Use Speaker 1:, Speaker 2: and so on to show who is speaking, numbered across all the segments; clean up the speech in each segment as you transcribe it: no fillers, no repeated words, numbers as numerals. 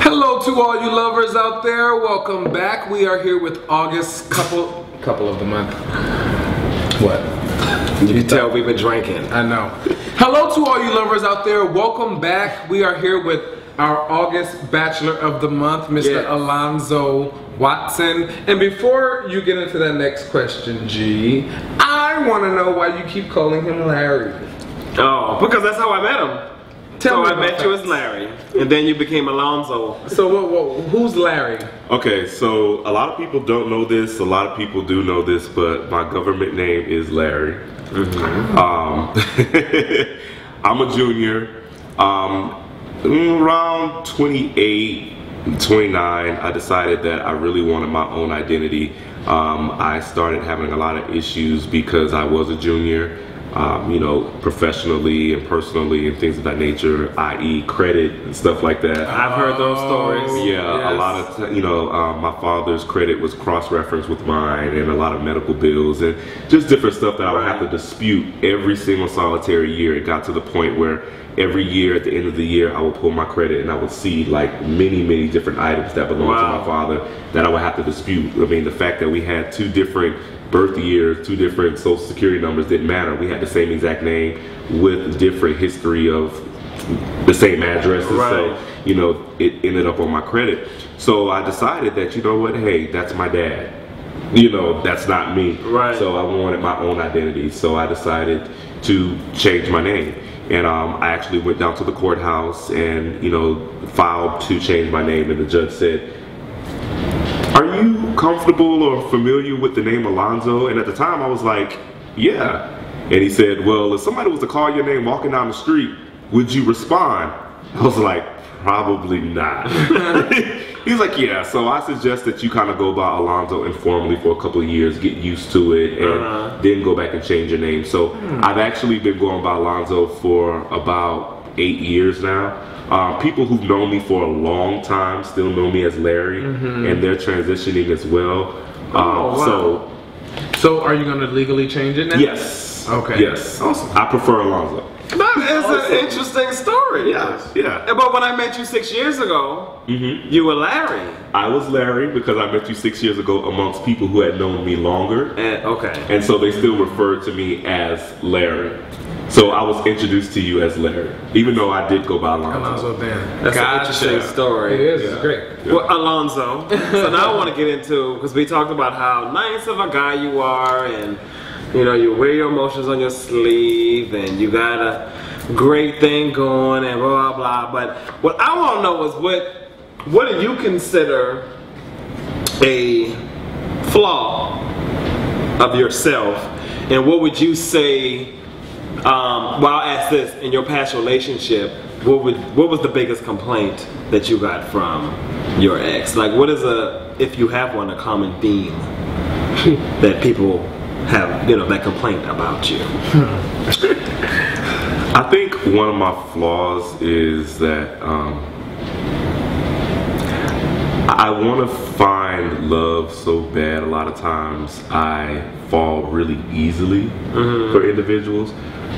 Speaker 1: Hello to all you lovers out there. Welcome back. We are here with August couple of the month. What?
Speaker 2: You can tell we've been drinking.
Speaker 1: I know. Hello to all you lovers out there. Welcome back. We are here with our August Bachelor of the Month, Mr. Alonzo Watson. And before you get into that next question, G, I want to know why you keep calling him Larry.
Speaker 2: Oh, because that's how I met him. So I met you as Larry, and then you became Alonzo.
Speaker 1: So who's Larry?
Speaker 3: Okay, so a lot of people don't know this, a lot of people do know this, but my government name is Larry. I'm a junior. Around 28, 29, I decided that I really wanted my own identity. I started having a lot of issues because I was a junior. You know, professionally and personally and things of that nature, i.e. credit and stuff like that.
Speaker 2: I've heard those stories.
Speaker 3: Yeah,
Speaker 1: yes.
Speaker 3: A lot of, my father's credit was cross-referenced with mine, and a lot of medical bills and just different stuff that I would have to dispute every single solitary year. It got to the point where every year at the end of the year I would pull my credit and I would see like many different items that belonged to my father that I would have to dispute. I mean, the fact that we had two different birth years, two different social security numbers didn't matter. We had the same exact name with different history of the same addresses. So, it ended up on my credit. So I decided that, you know what, hey, that's my dad. That's not me.
Speaker 2: Right.
Speaker 3: So I wanted my own identity. So I decided to change my name. And I actually went down to the courthouse and, filed to change my name, and the judge said, "Are you comfortable or familiar with the name Alonzo?" And at the time I was like, "Yeah." And he said, "Well, if somebody was to call your name walking down the street, would you respond?" I was like, "Probably not." He's like, "Yeah, so I suggest that you kind of go by Alonzo informally for a couple of years, get used to it, and then go back and change your name." So I've actually been going by Alonzo for about 8 years now. People who've known me for a long time still know me as Larry, and they're transitioning as well.
Speaker 1: So are you going to legally change it now?
Speaker 3: Yes.
Speaker 1: Okay.
Speaker 3: Yes. Awesome. I prefer Alonzo.
Speaker 2: That is an interesting story.
Speaker 3: Yeah.
Speaker 2: But when I met you 6 years ago, you were Larry.
Speaker 3: I was Larry because I met you 6 years ago amongst people who had known me longer. And so they still referred to me as Larry. So I was introduced to you as Larry, even though I did go by Alonzo.
Speaker 2: That's an interesting story.
Speaker 1: It is. It's great.
Speaker 3: Yeah.
Speaker 2: Well, Alonzo. So now I want to get into, because we talked about how nice of a guy you are, and you wear your emotions on your sleeve, and you got a great thing going, and blah blah blah. But what I want to know is what do you consider a flaw of yourself, and what would you say? Well, I'll ask this: in your past relationship, what was the biggest complaint that you got from your ex? Like, what is if you have one, a common theme that people have, that complaint about you?
Speaker 3: I think one of my flaws is that I want to find love so bad. A lot of times I fall really easily for individuals.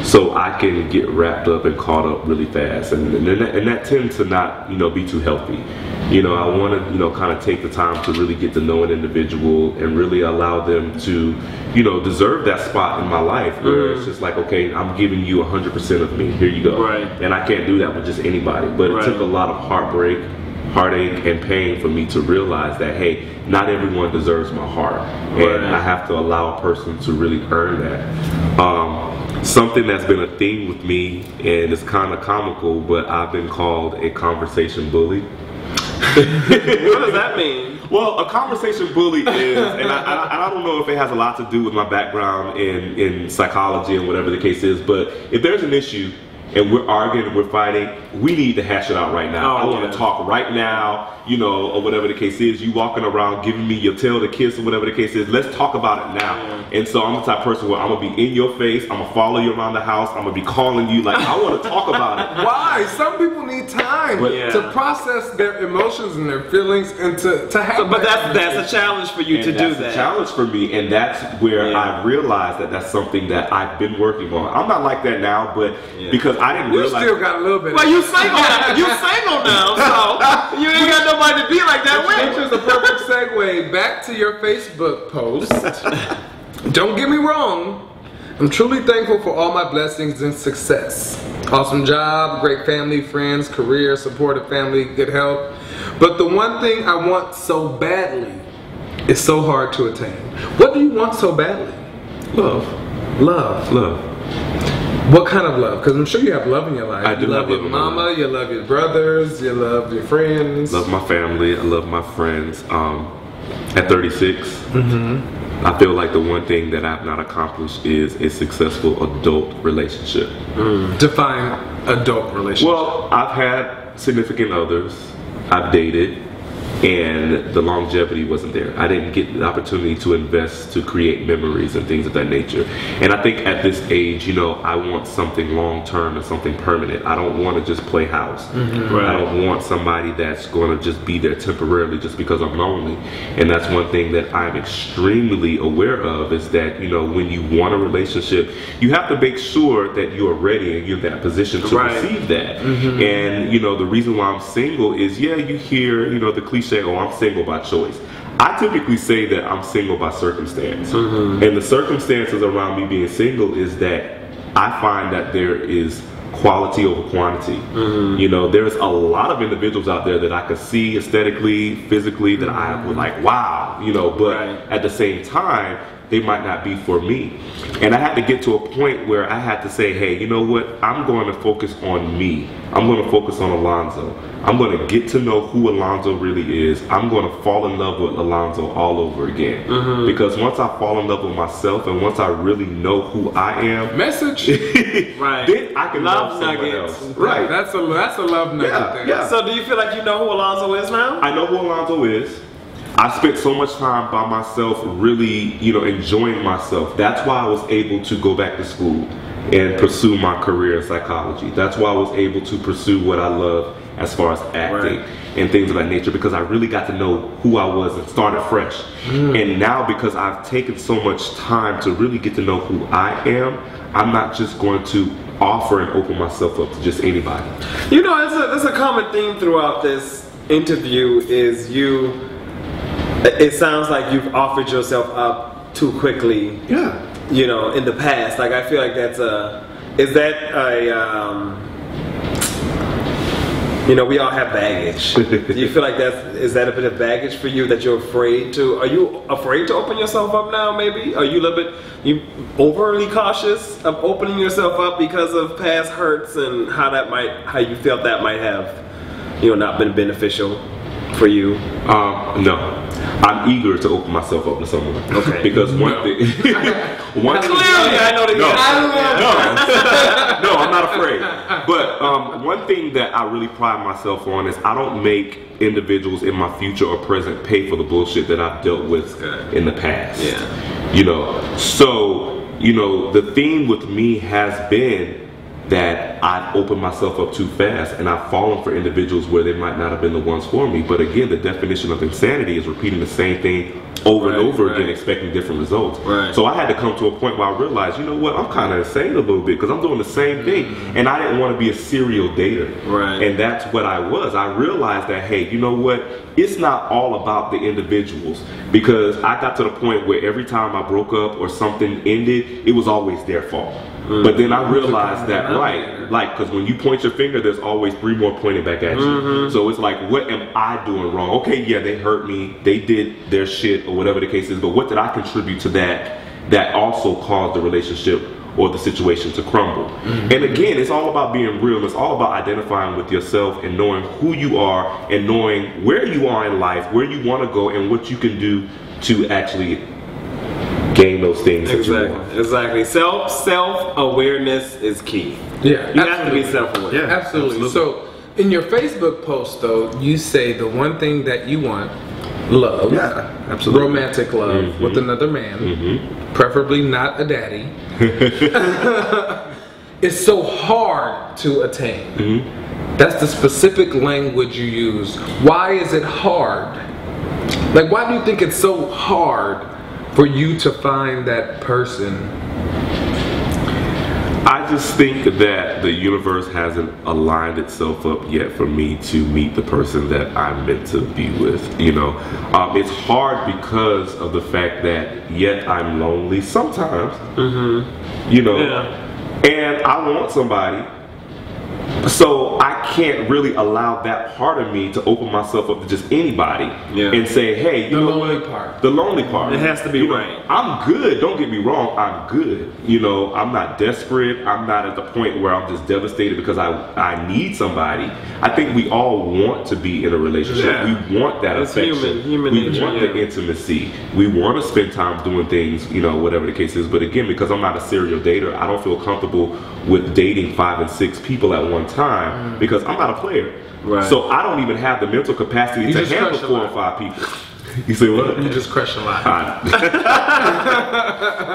Speaker 3: So I can get wrapped up and caught up really fast, and that tends to not, be too healthy. I want to, kind of take the time to really get to know an individual and really allow them to, deserve that spot in my life where it's just like, okay, I'm giving you 100% of me. Here you go.
Speaker 2: Right.
Speaker 3: And I can't do that with just anybody. But it took a lot of heartbreak, heartache, and pain for me to realize that, hey, not everyone deserves my heart, and I have to allow a person to really earn that. Something that's been a theme with me, and it's kind of comical, but I've been called a conversation bully.
Speaker 2: What does that mean?
Speaker 3: Well, a conversation bully is, and I don't know if it has a lot to do with my background in psychology and whatever the case is, but if there's an issue and we're arguing and we're fighting, we need to hash it out right now. I want to talk right now, or whatever the case is. You walking around giving me your tail to kiss or whatever the case is. Let's talk about it now. And so I'm the type of person where I'm going to be in your face. I'm going to follow you around the house. I'm going to be calling you. Like, I want to talk about it.
Speaker 1: Why? Some people need time to process their emotions and their feelings and to have
Speaker 2: but that's a challenge for you to do that.
Speaker 3: That's a challenge for me. And that's where I realized that that's something that I've been working on. I'm not like that now, but because I didn't
Speaker 1: You
Speaker 3: realize.
Speaker 1: still got a little bit.
Speaker 2: Well, you single now. You single now, so you ain't got nobody to be like that
Speaker 1: Which
Speaker 2: with.
Speaker 1: is the perfect segue back to your Facebook post. Don't get me wrong. I'm truly thankful for all my blessings and success. Awesome job, great family, friends, career, supportive family, good health. But the one thing I want so badly is so hard to attain. What do you want so badly?
Speaker 3: Love.
Speaker 1: Love.
Speaker 3: Love.
Speaker 1: What kind of love? Because I'm sure you have love in your life.
Speaker 3: I do
Speaker 1: You love
Speaker 3: have
Speaker 1: your
Speaker 3: love in my
Speaker 1: mama,
Speaker 3: life.
Speaker 1: you love your brothers, you love your friends.
Speaker 3: Love my family. I love my friends. At 36, I feel like the one thing that I've not accomplished is a successful adult relationship.
Speaker 1: Define adult relationship.
Speaker 3: Well, I've had significant others. I've dated. And the longevity wasn't there. I didn't get the opportunity to invest, to create memories and things of that nature. And I think at this age, you know, I want something long term and something permanent. I don't want to just play house.
Speaker 2: Right.
Speaker 3: I don't want somebody that's going to just be there temporarily just because I'm lonely. And that's one thing that I'm extremely aware of is that, you know, when you want a relationship, you have to make sure that you're ready and you're in that position to receive that. And, you know, the reason why I'm single is, yeah, you hear, you know, the cliche, oh, I'm single by choice. I typically say that I'm single by circumstance. And the circumstances around me being single is that I find that there is quality over quantity. You know, there's a lot of individuals out there that I could see aesthetically, physically, that I would like, wow, you know, but at the same time, they might not be for me. And I had to get to a point where I had to say, hey, you know what? I'm going to focus on me. I'm going to focus on Alonzo. I'm going to get to know who Alonzo really is. I'm going to fall in love with Alonzo all over again. Because once I fall in love with myself and once I really know who I am,
Speaker 1: Message.
Speaker 3: then I can love someone else. Right.
Speaker 1: That's a love nugget there.
Speaker 3: Yeah.
Speaker 2: So do you feel like you know who Alonzo is now?
Speaker 3: I know who Alonzo is. I spent so much time by myself, really, you know, enjoying myself. That's why I was able to go back to school and pursue my career in psychology. That's why I was able to pursue what I love as far as acting and things of that nature, because I really got to know who I was and started fresh. And now, because I've taken so much time to really get to know who I am, I'm not just going to offer and open myself up to just anybody.
Speaker 2: You know, there's a common theme throughout this interview is it sounds like you've offered yourself up too quickly.
Speaker 3: Yeah.
Speaker 2: You know, in the past. Like, I feel like you know, we all have baggage. Do you feel like is that a bit of baggage for you that you're afraid to? Are you afraid to open yourself up now, maybe? Are you a little bit overly cautious of opening yourself up because of past hurts and how you felt that might have, you know, not been beneficial for you?
Speaker 3: No. I'm eager to open myself up to someone.
Speaker 2: Okay.
Speaker 3: Because one thing.
Speaker 2: Clearly, I know that.
Speaker 3: No, I'm not afraid. But one thing that I really pride myself on is I don't make individuals in my future or present pay for the bullshit that I've dealt with in the past.
Speaker 2: Yeah.
Speaker 3: You know, so, you know, the theme with me has been that I've opened myself up too fast and I've fallen for individuals where they might not have been the ones for me. But again, the definition of insanity is repeating the same thing over and over again, expecting different results. So I had to come to a point where I realized, you know what, I'm kind of insane a little bit because I'm doing the same thing. And I didn't want to be a serial dater. And that's what I was. I realized that, hey, you know what, it's not all about the individuals, because I got to the point where every time I broke up or something ended, it was always their fault. But then I realized that, like, because when you point your finger, there's always 3 more pointing back at you. So it's like, what am I doing wrong? Okay, yeah, they hurt me, they did their shit or whatever the case is, but what did I contribute to that also caused the relationship or the situation to crumble? And again, it's all about being real. It's all about identifying with yourself and knowing who you are and knowing where you are in life, where you want to go, and what you can do to actually gain those things that you want.
Speaker 2: Exactly. Self-awareness is key.
Speaker 1: Yeah,
Speaker 2: you have to be self-aware.
Speaker 1: Yeah, absolutely. So in your Facebook post, though, you say the one thing that you want, love,
Speaker 3: absolutely,
Speaker 1: romantic love with another man, preferably not a daddy, is so hard to attain. That's the specific language you use. Why is it hard? Like, why do you think it's so hard for you to find that person?
Speaker 3: I just think that the universe hasn't aligned itself up yet for me to meet the person that I'm meant to be with. You know, it's hard because of the fact that yet I'm lonely sometimes. You know, and I want somebody. So I can't really allow that part of me to open myself up to just anybody and say, hey, you know what? The lonely part.
Speaker 2: It has to be right.
Speaker 3: I'm good. Don't get me wrong. I'm good. You know, I'm not desperate. I'm not at the point where I'm just devastated because I need somebody. I think we all want to be in a relationship. We want that affection.
Speaker 2: Human
Speaker 3: we
Speaker 2: nature,
Speaker 3: want the intimacy. We want to spend time doing things, you know, whatever the case is. But again, because I'm not a serial dater, I don't feel comfortable with dating 5 and 6 people at one time because I'm not a player.
Speaker 2: Right.
Speaker 3: So I don't even have the mental capacity to handle 4 or 5 people. You say what?
Speaker 1: You just crush a lot.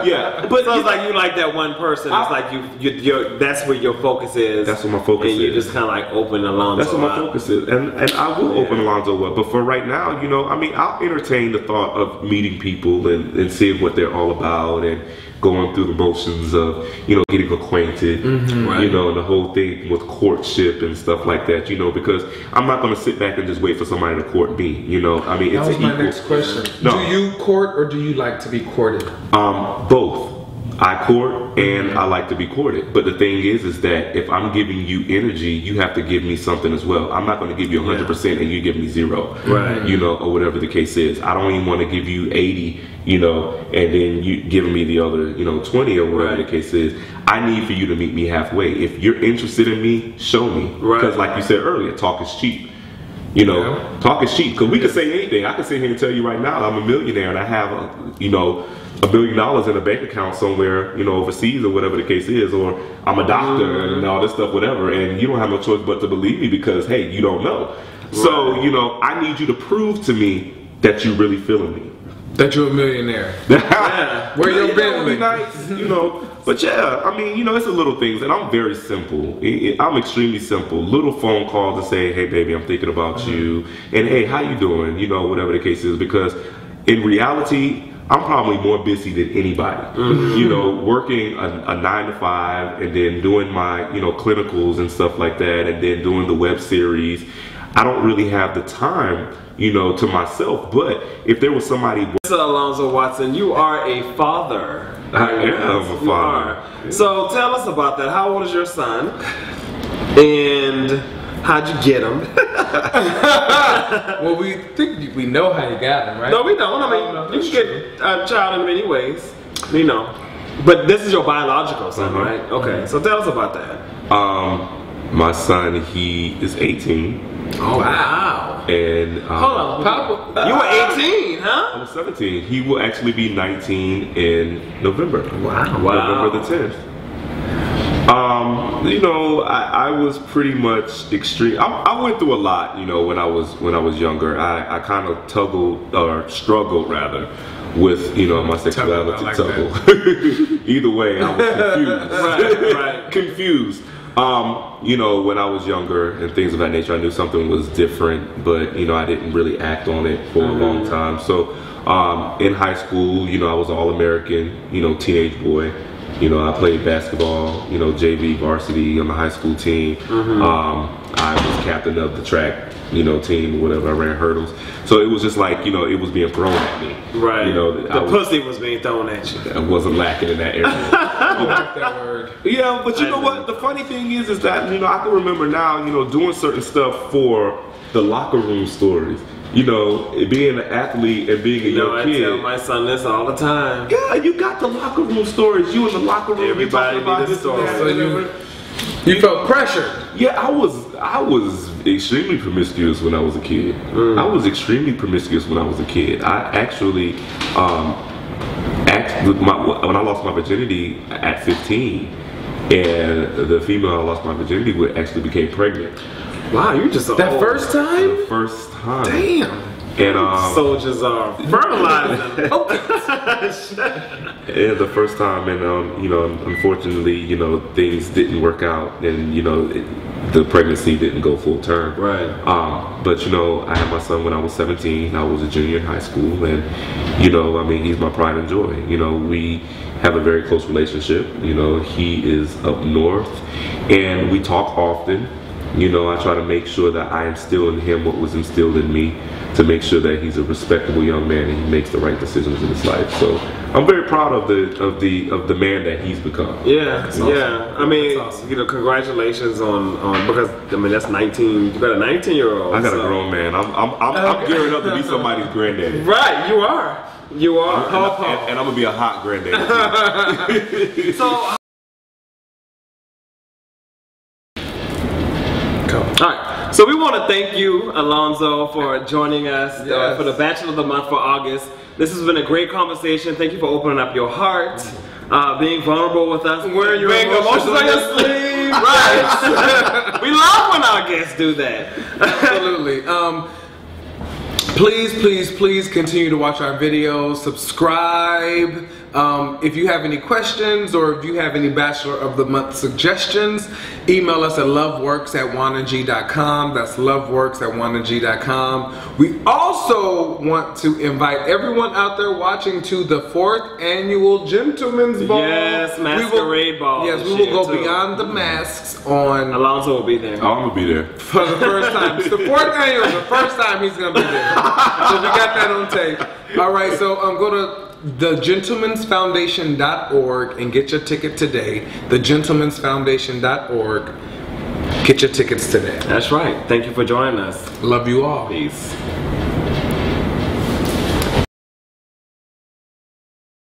Speaker 3: Yeah,
Speaker 2: but it's like you like that one person. It's like you that's where your focus is.
Speaker 3: That's what my focus is.
Speaker 2: And you just kind of like open Alonzo.
Speaker 3: That's what my focus is, and I will open Alonzo up. But for right now, you know, I mean, I'll entertain the thought of meeting people and seeing what they're all about and going through the motions of, you know, getting acquainted, you know, and the whole thing with courtship and stuff like that, you know, because I'm not going to sit back and just wait for somebody to court me, you know. I mean,
Speaker 1: that was my next question. No. Do you court or do you like to be courted?
Speaker 3: Both. I court and I like to be courted. But the thing is that if I'm giving you energy, you have to give me something as well. I'm not going to give you 100% and you give me 0,
Speaker 2: right?
Speaker 3: You know, or whatever the case is. I don't even want to give you 80, you know, and then you giving me the other, you know, 20 or whatever the case is. I need for you to meet me halfway. If you're interested in me, show me. Because like you said earlier, talk is cheap. You know, talk is cheap. Because we can say anything. I can sit here and tell you right now I'm a millionaire and I have, you know, $1 billion in a bank account somewhere, you know, overseas or whatever the case is, or I'm a doctor and all this stuff, whatever, and you don't have no choice but to believe me because, hey, you don't know. So, you know, I need you to prove to me that you really feeling me.
Speaker 1: That you're a millionaire. Where your Bentley?
Speaker 3: Nice, you know. But yeah, I mean, you know, it's the little things, and I'm very simple. I'm extremely simple. Little phone calls to say, hey, baby, I'm thinking about you, and hey, how you doing? You know, whatever the case is, because in reality, I'm probably more busy than anybody. You know, working a 9 to 5, and then doing my, you know, clinicals and stuff like that, and then doing the web series. I don't really have the time, you know, to myself. But if there was somebody,
Speaker 2: Mr. Alonzo Watson, you are a father.
Speaker 3: I am a father.
Speaker 2: So tell us about that. How old is your son? And how'd you get him?
Speaker 1: Well, we think we know how you got him, right?
Speaker 2: No, we don't. I mean, you can get a child in many ways, you know. But this is your biological son, right? Okay. So tell us about that.
Speaker 3: My son, he is 18.
Speaker 2: Oh wow!
Speaker 3: And
Speaker 2: hold on, Papa, you were 18, huh?
Speaker 3: I was 17. He will actually be 19 in November.
Speaker 2: Wow!
Speaker 3: November the 10th. You know, I was pretty much extreme. I went through a lot, you know, when I was younger. I kind of struggled rather with, you know, my sexuality. Either way, I was confused. right. Confused. You know, when I was younger and things of that nature, I knew something was different, but, you know, I didn't really act on it for a long time. So, in high school, you know, I was all-American, you know, teenage boy. You know, I played basketball, you know, JV varsity on the high school team. I was captain of the track, you know, team, whatever. I ran hurdles. So it was just like, you know, it was being thrown at me.
Speaker 2: Right.
Speaker 3: You know,
Speaker 2: the pussy was being thrown at you.
Speaker 3: I wasn't lacking in that area.
Speaker 1: I like that word.
Speaker 3: Yeah, but you know what? The funny thing is that, you know, I can remember now, you know, doing certain stuff for the locker room stories. You know, being an athlete and being a young kid.
Speaker 2: I tell my son this all the time.
Speaker 3: Yeah, you got the locker room stories. You in the locker room.
Speaker 2: Everybody needs a story.
Speaker 1: So you felt pressure.
Speaker 3: Yeah, I was extremely promiscuous when I was a kid. I was extremely promiscuous when I was a kid. I actually, when I lost my virginity at 15, and the female I lost my virginity with actually became pregnant.
Speaker 2: Wow, you just
Speaker 1: that first time?
Speaker 3: The first time.
Speaker 1: Damn.
Speaker 3: And
Speaker 2: soldiers are fertilizing.
Speaker 3: And the first time, and you know, unfortunately, you know, things didn't work out, and you know, the pregnancy didn't go full term.
Speaker 2: Right.
Speaker 3: But you know, I had my son when I was 17. I was a junior in high school, and you know, I mean, he's my pride and joy. You know, we have a very close relationship. You know, he is up north, and we talk often. You know, I try to make sure that I instill in him what was instilled in me, to make sure that he's a respectable young man and he makes the right decisions in his life. So I'm very proud of the man that he's become.
Speaker 2: Yeah,
Speaker 1: awesome.
Speaker 2: yeah. I mean,
Speaker 1: Awesome.
Speaker 2: you know, congratulations on because I mean that's 19. You got a 19-year-old.
Speaker 3: I got a grown man. I'm gearing up to be somebody's granddaddy.
Speaker 2: Right, you are. You are.
Speaker 3: And I'm gonna be a hot granddaddy.
Speaker 2: So. Alright, so we want to thank you, Alonzo, for joining us for the Bachelor of the Month for August. This has been a great conversation. Thank you for opening up your heart, being vulnerable with us,
Speaker 1: Wearing your emotions
Speaker 2: on your sleeve. Right. We love when our guests do that.
Speaker 1: Absolutely. Please continue to watch our videos, subscribe. If you have any questions or if you have any Bachelor of the Month suggestions, email us at loveworks@wanag.com. That's loveworks@wanag.com. We also want to invite everyone out there watching to the 4th annual Gentlemen's Ball.
Speaker 2: Yes, masquerade ball.
Speaker 1: Yes, we will go beyond the masks on.
Speaker 2: Alonzo will be there.
Speaker 3: Oh, I'm gonna be there
Speaker 1: For the first time. It's the 4th annual, the first time he's gonna be there. So we got that on tape. All right, so go to thegentlemensfoundation.org and get your ticket today. Thegentlemensfoundation.org. Get your tickets today.
Speaker 2: That's right. Thank you for joining us.
Speaker 1: Love you all.
Speaker 2: Peace.